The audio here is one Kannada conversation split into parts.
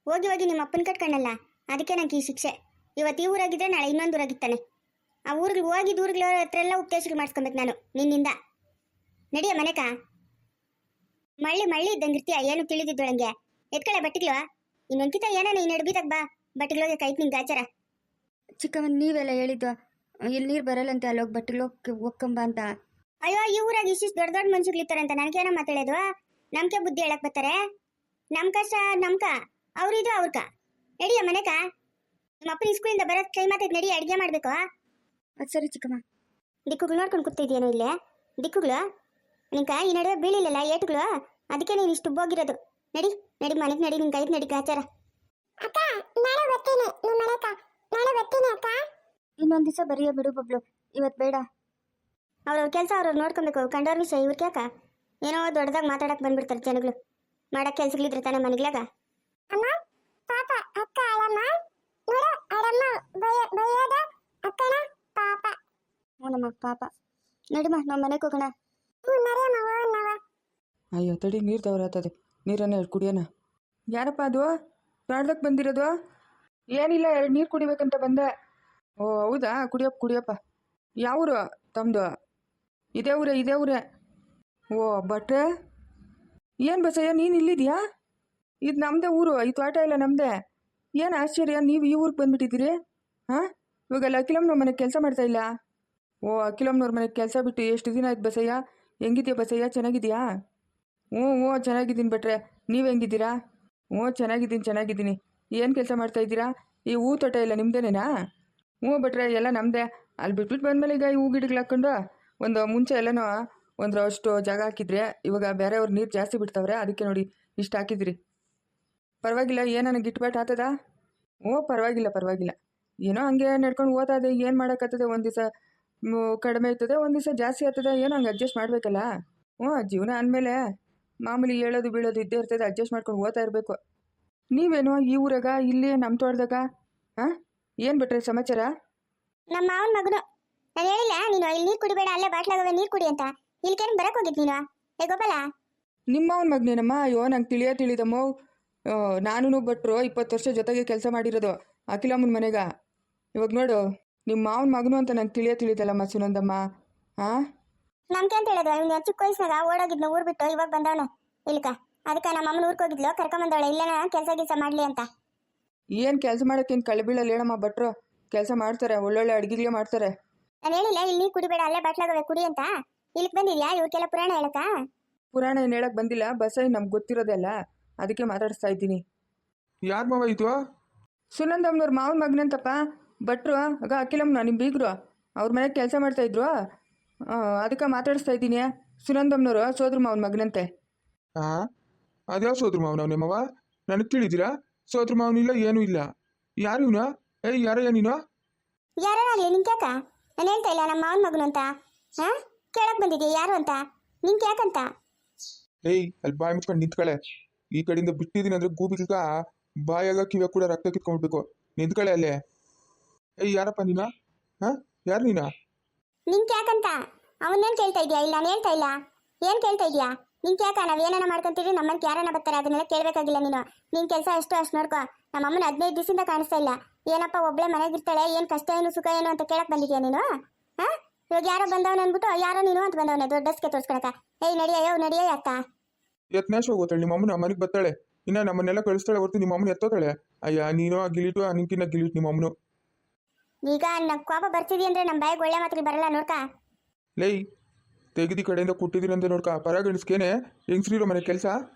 ಹೋಗಿ ಹೋಗಿ ನಿಮ್ಮ ಅಪ್ಪನ ಕಟ್ಕೊಂಡಲ್ಲ, ಅದಕ್ಕೆ ನಂಗೆ ಈ ಶಿಕ್ಷೆ. ಇವತ್ತು ಈ ಊರಾಗಿದ್ರೆ ನಾಳೆ ಇನ್ನೊಂದು ಊರಾಗಿತ್ತಾನೆ. ಆ ಊರಿಗೆ ಹೋಗಿ ಊರುಗಳ ಹತ್ರ ಎಲ್ಲ ಉಪದೇಶಗಳು ಮಾಡಿಸ್ಕೊಬೇಕು ನಾನು ನಿನ್ನಿಂದ. ನಡಿಯ ಮನೆಕ. ಮಳ್ಳಿ ಮಳ್ಳಿ ಇದ್ದಂಗಿರ್ತೀಯ, ಏನು ತಿಳಿದಿದ್ದೊಳಂಗೆ. ಎತ್ಕಳೆ ಬಟ್ಟಿಗ್ಲು. ಇನ್ನೊಂದ್ಕಿತ ಏನಾನ ಈ ನಡ್ಬಿದಾಗ ಬಾ, ಬಟ್ಟಿಗ್ಳೋಗೆ ಕೈತ್ ನಿಂಗೆ ಗಾಚಾರ. ಚಿಕ್ಕಮ್ಮ ನೀವೆಲ್ಲ ಹೇಳಿದ್ದು ಇಲ್ಲಿ ನೀರು ಬರಲ್ಲಂತೆ, ಅಲ್ಲೋಗಿ ಬಟ್ಟೆಗಳು ಒಕ್ಕಂಬ ಅಂತ. ಅಯ್ಯೋ, ಈ ಊರಾಗ ಇಷ್ಟಿಷ್ಟು ದೊಡ್ಡ ದೊಡ್ಡ ಮನ್ಸುಗಳಿರ್ತಾರೆ ಅಂತ ನನಗೇನೋ ಮಾತಾಡೋದು. ನಮ್ಗೆ ಬುದ್ಧಿ ಹೇಳಕ್ ಬರ್ತಾರೆ. ನಮ್ ಕಷ್ಟ ನಮ್ಕ, ಅವ್ರಿದು ಅವ್ರಕ. ನಡಿಯ ಮನೆಕ. ನಿಮ್ಮ ಅಪ್ಪನ ಸ್ಕೂಲಿಂದ ಬರೋದ್ ಕೈ ಮಾತೈತ್, ನಡಿ ಅಡ್ಗೆ ಮಾಡ್ಬೇಕು. ಅದು ಸರಿ ಚಿಕ್ಕಮ್ಮ. ದಿಕ್ಕುಗಳು ನೋಡ್ಕೊಂಡು ಕೂತಿದ್ಯೇನೋ ಇಲ್ಲೇ. ದಿಕ್ಕುಗಳು ನಿಂಕ ಈ ನಡುವೆ ಬೀಳಿಲ್ಲಲ್ಲ ಏಟುಗಳು, ಅದಕ್ಕೆ ನೀನು ಇಷ್ಟು ಉಬ್ಬೋಗಿರೋದು. ನಡಿ ನಡಿ ಮನೆಗೆ ನಡಿ, ನಿನ್ ಕೈತ್ ನಡಿ ಗಾಚಾರ. ಇನ್ನೊಂದು ದಿವಸ ಬರೀಯ ಬಿಡು ಬಬ್ಲು, ಇವತ್ತು ಬೇಡ. ಅವ್ರವ್ರ ಕೆಲಸ ಅವ್ರವ್ರು ನೋಡ್ಕೊಬೇಕು. ಕಂಡವ್ರ ವಿಷಯ ಇವ್ರ ಕ್ಯಾಕ ಏನೋ ದೊಡ್ಡದಾಗ ಮಾತಾಡಕ್ ಬಂದ್ಬಿಡ್ತಾರೆ ಜನಗಳು. ಮಾಡಕ್ ಕೆಲ್ಸಗಳಿದ್ರೆ ತಾನೇ ಮನೆಗ್ಲಾಗ. ನಮ್ಮ ಪಾಪ. ನಡಿಮ ನಾವು ಮನೆಗೆ ಹೋಗೋಣ. ಅಯ್ಯೋ ತಡಿ, ನೀರು ತವರತ್ತದೆ, ನೀರನ್ನ ಎರಡು ಕುಡಿಯೋಣ. ಯಾರಪ್ಪ ಅದು ತಾಡ್ದಕ್ಕೆ ಬಂದಿರೋದು? ಏನಿಲ್ಲ, 2 ನೀರು ಕುಡಿಬೇಕಂತ ಬಂದೆ. ಓ ಹೌದಾ, ಕುಡಿಯಪ್ಪ. ಯಾವೂರು ತಮ್ಮದು? ಇದೇ ಊರೇ. ಓ ಭಟ್ರೆ, ಏನು ಬಸಯ್ಯ ನೀನು ಇಲ್ಲಿದ್ಯಾ? ಇದು ನಮ್ಮದೇ ಊರು, ಈ ತೋಟ ಎಲ್ಲ ನಮ್ಮದೇ. ಏನು ಆಶ್ಚರ್ಯ, ನೀವು ಈ ಊರಿಗೆ ಬಂದುಬಿಟ್ಟಿದ್ದೀರಿ? ಹಾಂ, ಇವಾಗೆಲ್ಲ ಅಖಿಲಮ್ಮನವ್ರ ಮನೆಗೆ ಕೆಲಸ ಮಾಡ್ತಾ ಇಲ್ಲ? ಓ ಅಖಿಲಮ್ಮನವ್ರ ಮನೆಗೆ ಕೆಲಸ ಬಿಟ್ಟು ಎಷ್ಟು ದಿನ ಆಯ್ತು ಬಸಯ್ಯ? ಹೆಂಗಿದ್ಯಾ ಬಸಯ್ಯ, ಚೆನ್ನಾಗಿದೆಯಾ? ಹ್ಞೂ ಚೆನ್ನಾಗಿದ್ದೀನಿ ಭಟ್ರೆ, ನೀವು ಹೆಂಗಿದ್ದೀರಾ? ಹ್ಞೂ ಚೆನ್ನಾಗಿದ್ದೀನಿ. ಏನು ಕೆಲಸ ಮಾಡ್ತಾ ಇದ್ದೀರಾ? ಈ ಹೂ ತೋಟ ಎಲ್ಲ ನಿಮ್ಮದೇನೇನಾ? ಹ್ಞೂ ಭಟ್ರೆ, ಎಲ್ಲ ನಮ್ಮದೇ. ಅಲ್ಲಿ ಬಿಟ್ಬಿಟ್ಟು ಬಂದಮೇಲೆ ಈಗ ಈ ಹೂ ಗಿಡಗಳು ಹಾಕ್ಕೊಂಡು ಒಂದು ಮುಂಚೆ ಎಲ್ಲನೋ ಒಂದರಷ್ಟು ಜಾಗ ಹಾಕಿದ್ರೆ, ಇವಾಗ ಬೇರೆಯವ್ರು ನೀರು ಜಾಸ್ತಿ ಬಿಡ್ತಾವ್ರೆ, ಅದಕ್ಕೆ ನೋಡಿ ಇಷ್ಟು ಹಾಕಿದ್ರಿ. ಪರವಾಗಿಲ್ಲ, ಏನನ್ನ ಗಿಟ್ಬಾಟ್ ಆಗ್ತದ? ಹ್ಞೂ ಪರವಾಗಿಲ್ಲ. ಏನೋ ಹಂಗೆ ನಡ್ಕೊಂಡು ಓದಾದೆ, ಏನು ಮಾಡೋಕ್ಕಾಗ್ತದೆ? ಒಂದು ದಿವಸ ಕಡಿಮೆ ಇರ್ತದೆ, ಒಂದು ದಿವಸ ಜಾಸ್ತಿ ಆಗ್ತದೆ, ಏನೋ ಹಂಗೆ ಅಡ್ಜಸ್ಟ್ ಮಾಡಬೇಕಲ್ಲ. ಜೀವನ ಅಂದಮೇಲೆ ಮಾಮೂಲಿ ಹೇಳೋದು ಬೀಳೋದು ಇದ್ದೇ ಇರ್ತದೆ, ಅಡ್ಜಸ್ಟ್ ಮಾಡ್ಕೊಂಡು ಓದ್ತಾ ಇರಬೇಕು. ನೀವೇನು ಈ ಊರಾಗ, ಇಲ್ಲಿ ನಮ್ಮ ತೋಟದಾಗ? ಹಾಂ, ಏನು ಬಿಟ್ರೆ ಸಮಾಚಾರ? ನಮ್ಮ ಮಾವನ ಮಗನು. ನಾನು ಹೇಳಿಲ್ಲ ನೀನು ಇಲ್ಲಿ ನೀರು ಕುಡಿಬೇಡ, ಅಲ್ಲೇ ಬಾಟ್ಲಾಗವೆ ನೀರು ಕುಡಿ ಅಂತ. ಇಲ್ಕೇನು ಬರಕ್ ಹೋಗಿದ್ ನೀನು? ಏ ಗೋಪಾಲ, ನಿಮ್ಮ ಅವನ ಮಗನೇನಮ್ಮ? ಅಯ್ಯೋ ನಂಗೆ ತಿಳಿದಮ್ಮ. ನಾನು ಭಟ್ರು 20 ವರ್ಷ ಜೊತೆಗೆ ಕೆಲಸ ಮಾಡಿರೋದು ಅಖಿಲಮ್ಮನ ಮನೆಗ. ಇವಾಗ ನೋಡು, ನಿಮ್ಮ ಮಾವನ ಮಗನು ಅಂತ ನಂಗೆ ತಿಳಿದಲ್ಲಮ್ಮ ಸುನಂದಮ್ಮ. ಹಾಂ, ನಮ್ಗೆ ಅಂತ ಹೇಳಿದ್ರು, ಇವ್ನು ಚಿಕ್ಕ ವಯಸ್ಸಿನಾಗ ಓಡೋಗಿದ್ನು ಊರು ಬಿಟ್ಟು, ಇವಾಗ ಬಂದವನ ಇಲ್ಕ. ಅದಕ್ಕೆ ನಮ್ಮ ಅಮ್ಮನ ಊರಿಗೆ ಹೋಗಿದ್ಲು, ಕರ್ಕೊಂಬಂದವಳೆ ಇಲ್ಲೇನ ಕೆಲಸ ಮಾಡಲಿ ಅಂತ. ಏನು ಕೆಲಸ ಮಾಡೋಕ್ಕೇನು ಕಳ್ಬೀಳಲ್ಲಿ ಹೇಳಮ್ಮ ಭಟ್ರು? ಕೆಲಸ ಮಾಡ್ತಾರೆ, ಒಳ್ಳೊಳ್ಳೆ ಅಡುಗೆಗಳೇ ಮಾಡ್ತಾರೆ. ನಾನು ಹೇಳಿಲ್ಲ ಇಲ್ಲಿ ನೀರು ಕುಡಿಬೇಡ, ಅಲ್ಲೇ ಬಾಟ್ಲಾಗವೆ ಕುಡಿ ಅಂತ. ಇಲ್ಲಿಗೆ ಬಂದಿದ್ಯಾ ಇವ್ರಿಗೆಲ್ಲ ಪುರಾಣ ಹೇಳಕ್ಕ? ಪುರಾಣ ಏನು ಹೇಳಕ್ಕೆ ಬಂದಿಲ್ಲ ಬಸ್ಸಾಯಿ, ನಮ್ಗೆ ಗೊತ್ತಿರೋದಲ್ಲ, ಅದಕ್ಕೆ ಮಾತಾಡಿಸ್ತಾ ಇದ್ದೀನಿ. ಯಾರ ಮಾವ ಇದು? ಸುನಂದಮ್ಮನವ್ರ ಮಾವನ ಮಗನಂತಪ್ಪ ಭಟ್ರು. ಆಗ ಅಖಿಲಮ್ಮನ ನಿಮ್ಮ ಬೀಗರು ಅವ್ರ ಮನೆಗೆ ಕೆಲಸ ಮಾಡ್ತಾಯಿದ್ರು, ಅದಕ್ಕೆ ಮಾತಾಡಿಸ್ತಾ ಇದ್ದೀನಿ. ಸುನಂದಮ್ಮನವರು ಸೋದ್ರ ಮಾವನ ಮಗನಂತೆ. ಹಾಂ, ಅದ್ಯಾವ ಸೋದ್ರ ಮಾವನ ನಿಮ್ಮವ? ನನಗೆ ತಿಳಿದಿರಾ? ಸೋದ್ರ ಮಾವನಿಲ್ಲ, ಏನೂ ಇಲ್ಲ. ಯಾರು ಇವನು? ಯಾರಯ್ಯ ನೀನು? ಯಾರಾಗಲಿ ನಿಂಗೆ ಯಾಕ? ನಾನು ಹೇಳ್ತಾ ಇಲ್ಲ ನಮ್ಮ ಮಾವನ ಮಗನು ಅಂತ. ಹಾಂ, ಕೇಳಕ್ ಬಂದಿದ್ಯಾ ಯಾರು ಅಂತ? ನಿಂಗೆ ಯಾಕಂತ? ಅಲ್ಲಿ ಬಾಯಿ ಮುಚ್ಕೊಂಡು ನಿಂತ್ಕಳೆ. ಈ ಕಡೆಯಿಂದ ಬಿಟ್ಟಿದ್ದೀನಿ ಅಂದ್ರೆ ಗೂಬಿಗ ಬಾಯಾಗ ಕಿವ್ಯ ಕೂಡ ರಕ್ತ ಕಿತ್ಕೊಂಡ್ಬಿಡ್ಬೇಕು. ನಿಂತ್ಕಳೆ ಅಲ್ಲೇ. ಯಾರಪ್ಪ ನೀನ? ಹಾಂ, ಯಾರು ನೀನ? ನಿಂಗೆ ಯಾಕಂತ? ಅವನ್ನೇನು ಕೇಳ್ತಾ ಇದೆಯಾ? ಇಲ್ಲ ನಾನು ಹೇಳ್ತಾ ಇಲ್ಲ. ಏನು ಕೇಳ್ತಾ ಇದೆಯಾ? ನಿಂಗೆ ಯಾಕ? ನಾವು ಏನಾನ ಮಾಡ್ಕೊಂತೀವಿ, ನಮ್ಮನ್ಗೆ ಯಾರನ್ನ ಬರ್ತಾರೆ, ಅದನ್ನೆಲ್ಲ ಕೇಳಬೇಕಾಗಿಲ್ಲ ನೀನು. ನಿನ್ನ ಕೆಲಸ ಅಷ್ಟು ನೋಡ್ಕೊ. ನಮ್ಮ ಅಮ್ಮನ 15 ದಿವಸದಿಂದ ಕಾಣಿಸ್ತಾ ಇಲ್ಲ. ಏನಪ್ಪ ಒಬ್ಬಳೆ ಮನೆಗಿರ್ತಾಳೆ, ಏನು ಕಷ್ಟ ಏನು ಸುಖ ಏನು ಅಂತ ಕೇಳಕ್ ಬಂದಿದ್ಯಾ ನೀನು? ಹಾಂ, ಇವಾಗ ಯಾರೋ ಬಂದವನು ಅಂದ್ಬಿಟ್ಟು ಯಾರೋ ನೀನು ಅಂತ ಬಂದವನೇ ದೊಡ್ಡಸ್ಕೆ ತೋರಿಸ್ಕೊಳಕ. ನಡಿಯ ಅಕ್ಕ. ಯತ್ನಾಶ ಹೋಗೋತಾಳೆ ನಿಮ್ಮ ಅಮ್ಮನ ಮನೆಗೆ ಬರ್ತಾಳೆ, ಇನ್ನ ನಮ್ಮನ್ನೆಲ್ಲ ಕಳಿಸ್ತಾಳೆ ಹೊರತು ನಿಮ್ಮ ಅಮ್ಮನ ಎತ್ತೋತಾಳೆ. ಅಯ್ಯ ನೀನು ಗಿಲಿಟು, ನಿನ್ಕಿನ್ನ ಗಿಲಿಟು ನಿಮ್ಮ ಅಮ್ಮನು. ಈಗ ನನ್ನ ಕೋಪ ಬರ್ತಿದಿ ಅಂದ್ರೆ ನಮ್ಮ ಬಾಯಿಗೆ ಒಳ್ಳೆ ಮಾತ್ರ ಬರಲ್ಲ ನೋಡ್ಕ. ಲೈ ತೆಗೆದಿ ಕಡೆಯಿಂದ ಕೊಟ್ಟಿದ್ದೀರಿ ಅಂತ ನೋಡ್ಕ. ಪರಗಣಿಸ್ಕೇನೆ ಹೆಂಗ್ಸ್ರಿರೋ ಮನೆ ಕೆಲಸ?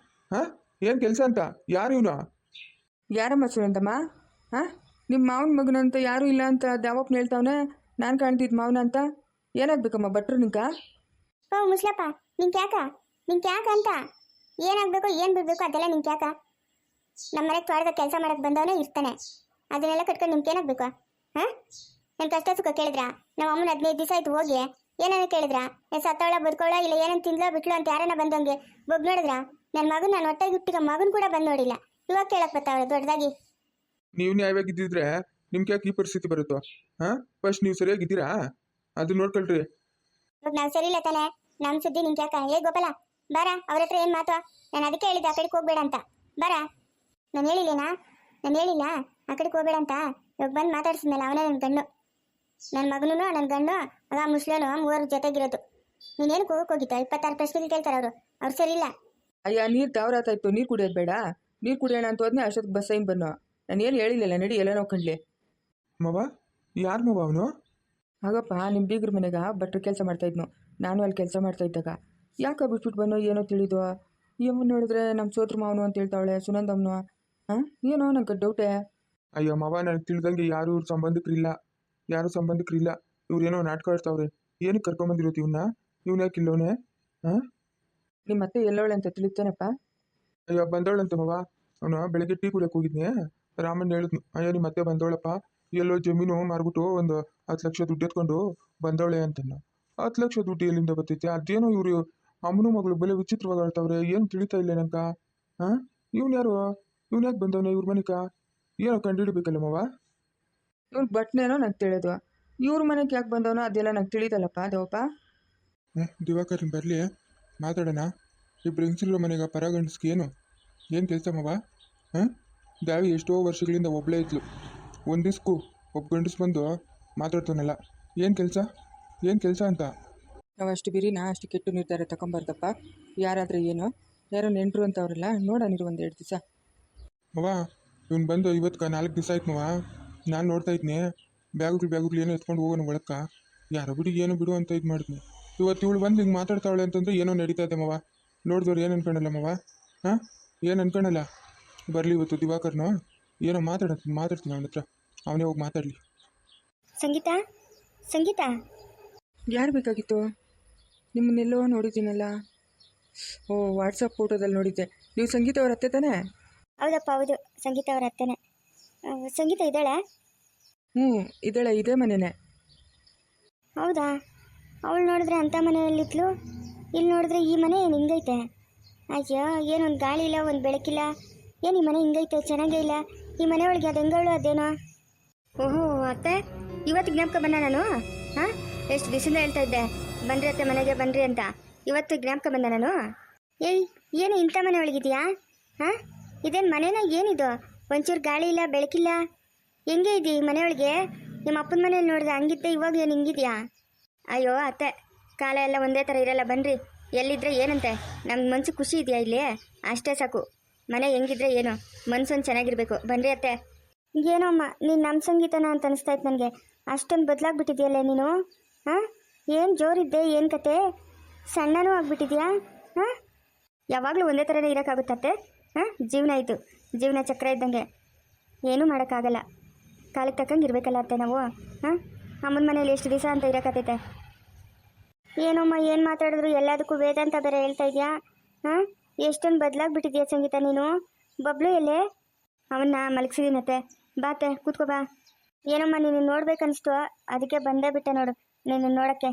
ಹಾಂ, ಏನು ಕೆಲಸ ಅಂತ? ಯಾರು ಇವನು? ಯಾರಮ್ಮ ಸುನಂದಮ್ಮ? ಹಾಂ, ನಿಮ್ಮ ಮಾವನ ಮಗನಂತ ಯಾರೂ ಇಲ್ಲ ಅಂತ ದ್ಯಾವಪ್ಪನ ಹೇಳ್ತಾವನೆ. ನಾನು ಕಾಣ್ತಿದ್ದು ಮಾವನ ಅಂತ. ಏನಾಗಬೇಕಮ್ಮ ಭಟ್ರು ನಿಂಕ? ಓ ಮುಸ್ಲಪ್ಪ, ನಿಂಗೆ ಯಾಕ ಅಂತ? ಏನಾಗಬೇಕು ಏನು ಬಿಡಬೇಕು ಅದೆಲ್ಲ ನಿಂಗೆ ಯಾಕ? ನಮ್ಮ ಮನೆಗೆ ತೋಟದ ಕೆಲಸ ಮಾಡಕ್ಕೆ ಬಂದವನೇ ಇರ್ತಾನೆ, ಅದನ್ನೆಲ್ಲ ಕಟ್ಕೊಂಡು ನಿಮ್ಗೆ ಏನಾಗಬೇಕು? ಹಾಂ, ನನ್ನ ಕಷ್ಟ ಸುಖ ಕೇಳಿದ್ರಾ? ನಮ್ಮ ಅಮ್ಮನ 15 ದಿವಸ ಆಯ್ತು ಹೋಗಿ, ಏನೇನು ಕೇಳಿದ್ರಾ? ಸತ್ತವಳ ಬದುಕೋಳ ಇಲ್ಲ ಏನೇನು ತಿಂದ್ಲೋ ಬಿಟ್ಲು ಅಂತ ಯಾರನ್ನ ಬಂದಂಗೆ ಬೊಗ್ ನೋಡಿದ್ರಾ? ನನ್ನ ಮಗನ ನಾನು ಹೊಟ್ಟೆಗೆ ಹುಟ್ಟಿಗ ಮಗನ ಕೂಡ ಬಂದು ನೋಡಿಲ್ಲ, ಇವಾಗ ಕೇಳಕ್ ಬರ್ತಾವಳೆ ದೊಡ್ಡದಾಗಿ. ನೀವು ನ್ಯಾಯವಾಗಿದ್ದಿದ್ರೆ ನಿಮ್ಗೆ ಯಾಕೆ ಈ ಪರಿಸ್ಥಿತಿ ಬರುತ್ತೋ? ಹಾಂ, ಫಸ್ಟ್ ನೀವು ಸರಿಯಾಗಿದ್ದೀರಾ? ಅದು ನೋಡ್ಕೊಳ್ರಿ. ಇವಾಗ ನಾವು ಸರಿ ಇಲ್ಲ ತಾನೆ, ನಮ್ಮ ಸುದ್ದಿ ನಿಂಗೆ ಯಾಕ? ಏ ಗೋಪಾಲ ಬಾರ, ಅವ್ರ ಹತ್ರ ಏನು ಮಾತು? ನಾನು ಅದಕ್ಕೆ ಹೇಳಿದ್ದೆ ಆ ಕಡೆಗೆ ಹೋಗ್ಬೇಡ ಅಂತ. ಬಾರ, ನಾನು ಹೇಳಿಲ್ಲೇನಾ? ನಾನು ಹೇಳಿಲ್ಲ ಆ ಕಡೆಗೆ ಹೋಗ್ಬೇಡ ಅಂತ. ಇವಾಗ ಬಂದು ಮಾತಾಡ್ಸಿದ್ನಲ್ಲ ಅವನೇ ನನ್ನ ಗಂಡು, ನನ್ನ ಮಗನೂ ನನ್ನ ಗಂಡು ಆಗ ಮುಸ್ಲಿನು ಮೂವರು ಜೊತೆಗಿರೋದು. ನೀನೇನು ಹೋಗಕ್ಕೆ ಹೋಗಿತ್ತು? 26 ಪ್ರಶ್ನೆಗಳು ಕೇಳ್ತಾರೆ ಅವರು, ಅವ್ರು ಸರಿ ಇಲ್ಲ. ಅಯ್ಯ ನೀರು ತಾವ್ರಾತಾಯ್ತು, ನೀರು ಕುಡಿಯೋದು ಬೇಡ, ನೀರು ಕುಡಿಯೋಣ ಅಂತ ಹೋದ್ನೆ ಅಷ್ಟೊತ್ತಿಗೆ ಬಸ್ ಏನು ಬನ್ನೋ. ನಾನು ಏನು ಹೇಳಿಲ್ಲಲ್ಲ, ನಡಿ ಎಲ್ಲ ನೋಡ್ಕೊಂಡ್ಲಿ. ಮವ ಯಾರು ಮವ ಅವನು? ಆಗಪ್ಪ ನಿಮ್ಮ ಬೀಗ್ರ ಮನೆಗೆ ಭಟ್ರು ಕೆಲಸ ಮಾಡ್ತಾಯಿದ್ನು, ನಾನು ಅಲ್ಲಿ ಕೆಲಸ ಮಾಡ್ತಾಯಿದ್ದಾಗ ಯಾಕೆ ಬಿಟ್ಬಿಟ್ಟು ಬನ್ನೋ ಏನೋ ತಿಳಿದು. ಯಮ್ಮನ್ ನೋಡಿದ್ರೆ ನಮ್ಮ ಸೋದ್ರ ಮಾವನು ಅಂತ ಹೇಳ್ತಾವಳೆ ಸುನಂದಮ್ಮನು. ಹಾಂ ಏನೋ ನಂಗೆ ಡೌಟೇ. ಅಯ್ಯೋ ಮವ, ನನಗೆ ತಿಳಿದಂಗೆ ಯಾರು ಇವ್ರ ಸಂಬಂಧಿಕರಿಲ್ಲ, ಯಾರು ಸಂಬಂಧಿಕರಿಲ್ಲ. ಇವ್ರೇನೋ ನಾಟಕ ಆಡ್ತಾವ್ರೆ. ಏನಕ್ಕೆ ಕರ್ಕೊಂಬಂದಿರೋದು ಇವನ್ನ? ಇವನ್ ಯಾಕೆ ಇಲ್ಲವನೇ? ಹಾಂ ನಿಮ್ಮ ಮತ್ತೆ ಎಲ್ಲವಳೆ ಅಂತ ತಿಳಿತೇನಪ್ಪ? ಅಯ್ಯೋ ಬಂದವಳಂತೆ ಮವ. ಅವನು ಬೆಳಗ್ಗೆ ಟೀ ಕುಡಿಯೋಕೆ ಹೋಗಿದ್ನೆ, ರಾಮನ್ ಹೇಳಿದ್ನು, ಅಯ್ಯೋ ನಿಮ್ಮ ಮತ್ತೆ ಬಂದವಳಪ್ಪ, ಎಲ್ಲೋ ಜಮೀನು ಮಾರ್ಬಿಟ್ಟು ಒಂದು 10 ಲಕ್ಷ ದುಡ್ಡು ಎತ್ಕೊಂಡು ಬಂದವಳೆ ಅಂತನ್ನ. 10 ಲಕ್ಷ ದುಡ್ಡು ಎಲ್ಲಿಂದ ಬರ್ತೈತೆ? ಅದೇನೋ ಇವರು ಅಮ್ಮನೂ ಮಗಳು ಬೆಲೆ ವಿಚಿತ್ರವಾಗಿ ಆಡ್ತಾವ್ರೆ, ಏನು ತಿಳಿತಾ ಇಲ್ಲ ನಂಕ. ಹಾಂ ಇವ್ನು ಯಾರು? ಇವ್ನು ಯಾಕೆ ಬಂದವನೆ ಇವ್ರ ಮನೆಕ? ಏನೋ ಕಂಡುಹಿಡಿಬೇಕಲ್ಲ ಮವ. ಇವ್ನು ಬಟ್ನೇನೋ ನಂಗೆ ತಿಳಿದು, ಇವ್ರ ಮನೆಗೆ ಯಾಕೆ ಬಂದವನೋ ಅದೆಲ್ಲ ನಂಗೆ ತಿಳಿದಲ್ಲಪ್ಪ ದೇವಪ್ಪ. ದಿವಾಕರ್ನ ಬರಲಿ, ಮಾತಾಡೋಣ. ಇಬ್ಬರು ಹೆಂಗಸಿರೋ ಮನೆಗೆ ಪರಗಣಿಸ್ಗೆ ಏನು ಕೆಲಸ ಮವ? ಹಾಂ ದಾವಿ ಎಷ್ಟೋ ವರ್ಷಗಳಿಂದ ಒಬ್ಬಳೇ ಇದ್ಲು, ಒಂದು ದಿವ್ಸಕ್ಕೂ ಒಬ್ಬ ಗಂಡಸ್ ಬಂದು ಮಾತಾಡ್ತಾನಲ್ಲ. ಏನು ಕೆಲಸ ಅಂತ. ನಾವು ಅಷ್ಟು ಬಿರಿನಾ ಅಷ್ಟು ಕೆಟ್ಟು ನಿರ್ಧಾರ ತಗೊಂಬಾರ್ದಪ್ಪ. ಯಾರಾದರೆ ಏನು, ಯಾರೋ ನೆಂಟರು ಅಂತವ್ರಲ್ಲ ನೋಡೋಣಿರು 1-2 ದಿವಸ. ಮವ ಇವ್ನು ಬಂದು ಇವತ್ತು 4 ದಿವಸ ಆಯ್ತು ಮವ. ನಾನು ನೋಡ್ತಾ ಇದ್ನಿ, ಬ್ಯಾಗುಗಳು ಏನೋ ಎತ್ಕೊಂಡು ಹೋಗೋಣ ಒಳಕ್ಕ. ಯಾರೋ ಬಿಡು ಏನೋ ಬಿಡು ಅಂತ ಇದು ಮಾಡಿದ್ನಿ. ಇವತ್ತು ಇವಳು ಬಂದು ಹಿಂಗೆ ಮಾತಾಡ್ತಾವಳೆ ಅಂತಂದ್ರೆ ಏನೋ ನಡೀತಾ ಇದೆ ಮವ. ನೋಡಿದವ್ರು ಏನು ಅನ್ಕೊಳಲ್ಲ ಮವ. ಹಾಂ ಏನು ಅನ್ಕೊಳಲ್ಲ. ಬರಲಿ ಇವತ್ತು ದಿವಾಕರ್ನು ಏನೋ ಮಾತಾಡ್ತೀನಿ ಅವನ ಹತ್ರ, ಅವನೇ ಹೋಗಿ ಮಾತಾಡಲಿ. ಸಂಗೀತ, ಸಂಗೀತ, ಯಾರು ಬೇಕಾಗಿತ್ತು? ನಿಮ್ಮನ್ನೆಲ್ಲೋ ನೋಡಿದ್ದೀನಲ್ಲ. ಓ ವಾಟ್ಸಪ್ ಫೋಟೋದಲ್ಲಿ ನೋಡಿದ್ದೆ. ನೀವು ಸಂಗೀತ ಅವ್ರ ಅತ್ತೆ ತಾನೇ? ಹೌದಪ್ಪ ಹೌದು, ಸಂಗೀತ ಅವ್ರ ಅತ್ತೆನೆ. ಸಂಗೀತ ಇದ್ದಾಳೆ? ಹ್ಞೂ ಇದ್ದಾಳೆ, ಇದೇ ಮನೆಯೇ. ಹೌದಾ? ಅವಳು ನೋಡಿದ್ರೆ ಅಂಥ ಮನೆಯಲ್ಲಿದ್ಲು, ಇಲ್ಲಿ ನೋಡಿದ್ರೆ ಈ ಮನೆ ಏನು ಹಿಂಗೈತೆ? ಅಯ್ಯೋ, ಏನೊಂದು ಗಾಳಿ ಇಲ್ಲ, ಒಂದು ಬೆಳಕಿಲ್ಲ, ಏನು ಈ ಮನೆ ಹಿಂಗೈತೆ, ಚೆನ್ನಾಗೇ ಇಲ್ಲ. ಈ ಮನೆ ಒಳಗೆ ಅದು ಹೆಂಗಳು ಅದೇನೋ. ಓಹೋ ಅತ್ತೆ, ಇವತ್ತು ಜ್ಞಾಪಕ ಬಂದ ನಾನು. ಹಾಂ ಎಷ್ಟು ದಿವಸದಿಂದ ಹೇಳ್ತಾ ಇದ್ದೆ ಬನ್ರಿ ಅತ್ತೆ ಮನೆಗೆ ಬನ್ರಿ ಅಂತ, ಇವತ್ತು ಜ್ಞಾಪಕ ಬಂದ ನಾನು. ಏಯ್ ಏನು ಇಂಥ ಮನೆ ಒಳಗಿದೆಯಾ? ಹಾಂ ಇದೇನು ಮನೆನ? ಏನಿದು? ಒಂಚೂರು ಗಾಳಿ ಇಲ್ಲ, ಬೆಳಕಿಲ್ಲ, ಹೆಂಗೆ ಇದೆ ಈ ಮನೆಯೊಳಗೆ? ನಿಮ್ಮ ಅಪ್ಪನ ಮನೇಲಿ ನೋಡಿದೆ ಹಂಗಿದ್ದೆ, ಇವಾಗ ಏನು ಹಿಂಗಿದೆಯಾ? ಅಯ್ಯೋ ಅತ್ತೆ, ಕಾಲ ಎಲ್ಲ ಒಂದೇ ಥರ ಇರಲ್ಲ, ಬನ್ನಿರಿ. ಎಲ್ಲಿದ್ರೆ ಏನಂತೆ, ನಮ್ಮ ಮನಸ್ಸು ಖುಷಿ ಇದೆಯಾ ಇಲ್ಲಿ? ಅಷ್ಟೇ ಸಾಕು. ಮನೆ ಹೆಂಗಿದ್ರೆ ಏನು, ಮನ್ಸೊಂದು ಚೆನ್ನಾಗಿರ್ಬೇಕು. ಬನ್ನಿರಿ ಅತ್ತೆ. ಏನೋ ಅಮ್ಮ, ನೀನು ನಮ್ಮ ಸಂಗೀತನ ಅಂತ ಅನಿಸ್ತಾಯ್ತು ನನಗೆ. ಅಷ್ಟೊಂದು ಬದಲಾಗ್ಬಿಟ್ಟಿದೆಯಲ್ಲ ನೀನು. ಹಾಂ ಏನು ಜೋರಿದ್ದೆ, ಏನು ಕತೆ? ಸಣ್ಣನೂ ಆಗ್ಬಿಟ್ಟಿದ್ಯಾ? ಹಾಂ ಯಾವಾಗಲೂ ಒಂದೇ ಥರನೇ ಇರೋಕ್ಕಾಗುತ್ತತ್ತೆ? ಹಾಂ ಜೀವನ ಆಯಿತು, ಜೀವನ ಚಕ್ರ ಇದ್ದಂಗೆ, ಏನೂ ಮಾಡೋಕ್ಕಾಗಲ್ಲ. ಕಾಲಕ್ಕೆ ತಕ್ಕಂಗೆ ಇರಬೇಕಲ್ಲ ಅತ್ತೆ ನಾವು. ಹಾಂ ಅಮ್ಮನ ಮನೇಲಿ ಎಷ್ಟು ದಿವಸ ಅಂತ ಇರೋಕ್ಕತ್ತೈತೆ? ಏನಮ್ಮ ಏನು ಮಾತಾಡಿದ್ರು ಎಲ್ಲದಕ್ಕೂ ವೇದಾಂತ ಬೇರೆ ಹೇಳ್ತಾ ಇದೆಯಾ? ಹಾಂ ಎಷ್ಟೊಂದು ಬದಲಾಗ್ಬಿಟ್ಟಿದ್ಯಾ ಸಂಗೀತ ನೀನು. ಬಬ್ಲು ಎಲ್ಲೇ? ಅವನ್ನ ಮಲಗಿಸಿದೀನತ್ತೆ, ಬಾತೆ ಕೂತ್ಕೋ ಬಾ. ಏನಮ್ಮ ನೀನು ನೋಡ್ಬೇಕನ್ನಿಸ್ತು, ಅದಕ್ಕೆ ಬಂದೇ ಬಿಟ್ಟೆ ನೋಡು ನೀನು ನೋಡೋಕ್ಕೆ.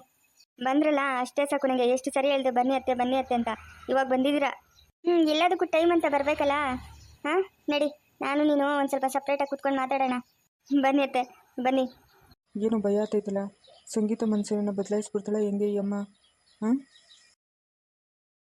ಬಂದ್ರಲ್ಲ ಅಷ್ಟೇ ಸಾಕು ನನಗೆ. ಎಷ್ಟು ಸರಿ ಹೇಳಿದೆ ಬನ್ನಿ ಅತ್ತೆ ಅಂತ, ಇವಾಗ ಬಂದಿದ್ದೀರಾ. ಎಲ್ಲದಕ್ಕೂ ಟೈಮ್ ಅಂತ ಬರಬೇಕಲ್ಲ. ಹಾಂ ನಡಿ, ನಾನು ನೀನು ಒಂದು ಸ್ವಲ್ಪ ಸಪ್ರೇಟಾಗಿ ಕೂತ್ಕೊಂಡು ಮಾತಾಡೋಣ. ಬನ್ನಿ ಅತ್ತೆ ಬನ್ನಿ. ಏನೋ ಭಯ ಆಗ್ತೈತಲ್ಲ, ಸಂಗೀತ ಮನಸ್ಸನ್ನು ಬದಲಾಯಿಸ್ಬಿಡ್ತಾಳೆ ಹೆಂಗೆ ಈ ಅಮ್ಮ? ಹಾಂ